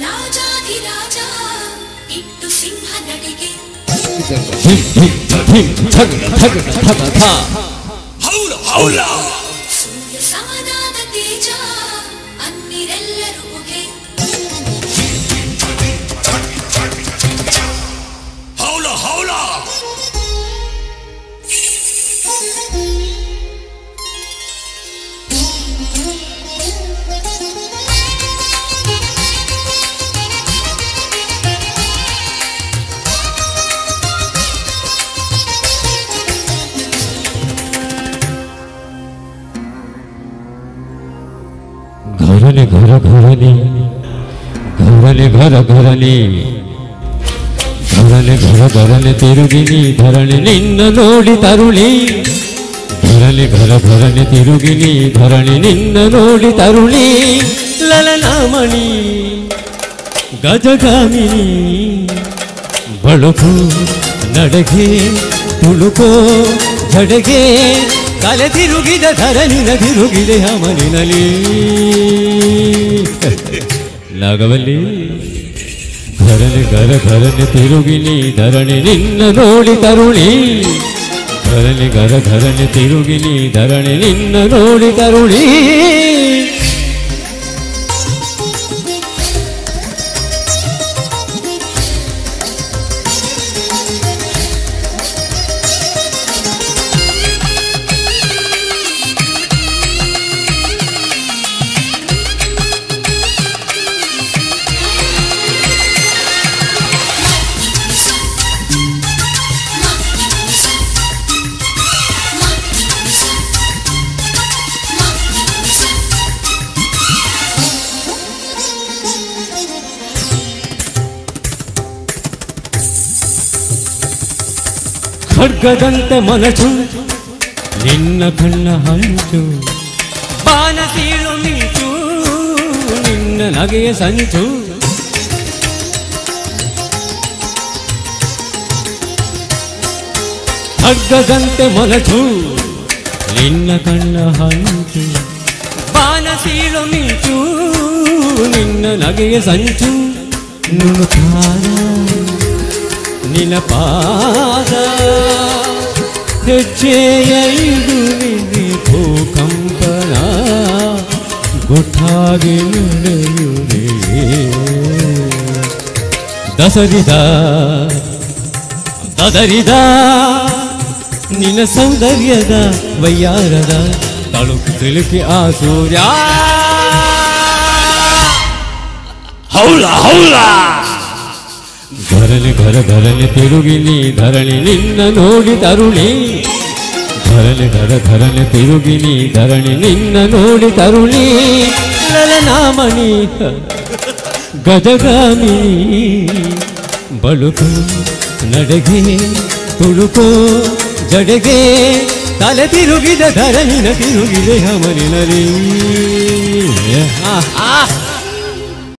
ರಾಜಾಧಿರಾಜ ಇಟ್ಟು ಸಿಂಹ ನಡಿಗೆ ಸೂರ್ಯ ಸಮನಾದ ತೇಜ ಅನ್ನಿರೆಲ್ಲರೂ ಹೊಗೆ ಹೌಲ ಹೌಲ घरने घर घरने घरने घर घरने घरने घर घरने तिरुगिनी धरणे निन्न नोडी तरुणी घरने घर घरने तिरुगिनी धरणे निन्न नोडी तरुणी ललनामणि गजगामिनी बळಕು ನಡಗೆ ತುಳುಕೋ ಜಡಗೆ ತಲೆ ತಿರುಗಿದ ಧರಣಿನ ತಿರುಗಿದೆ ಹಮನಿನಲಿ ನಾಗವಲ್ಲಿ ಘರನೆ ಘರ ಘರನೆ ತಿರುಗಿನಿ ಧರಣಿ ನಿನ್ನ ನೋಡಿ ತರುಣಿ ಘರನೆ ಘರ ಘರನೆ ತಿರುಗಿನಿ ಧರಣಿ ನಿನ್ನ ನೋಡಿ ತರುಣಿ ಖಡ್ಗದಂತೆ ಮನಸು ನಿನ್ನ ಕಣ್ಣ ಹಂಚು ಬಾನಸೀಳು ಮಿಂಚು ನಿನ್ನ ನಗೆಯ ಸಂಚು ಖಡ್ಗದಂತೆ ಮನಸು ನಿನ್ನ ಕಣ್ಣ ಹಂಚು ಬಾನಸೀಳು ಮಿಂಚು ನಿನ್ನ ನಗೆಯ ಸಂಚು ನುಣುಕಾರ ನಿನ್ನ ಪಾದ ಹೆಜ್ಜೆಯ ಇಡುವಿದೆ ಭೂಕಂಪನ ಗುಟ್ಟಾಗಿ ನಡೆಯುವೆ ದಸರಿದ ದದರಿದ ನಿನ್ನ ಸೌಂದರ್ಯದ ವಯ್ಯಾರದ ತಳುಕು ತಿಳುಕಿ ಆ ಸೂರ್ಯ ಹೌಲ ಹೌಲ घरने घर घरने तिरुगिनी धरणी निन्न नोडी तरुणी घरने घर घरने तिरुगिनी धरणी निन्न नोडी तरुणी ललनामणि गजगामिनी बळಕು ನಡಗೆ ತುಳುಕೋ ಜಡಗೆ ತಲೆ ತಿರುಗಿದ ಧರಣಿನ ತಿರುಗಿದೆ ಹಮನಿನಲಿ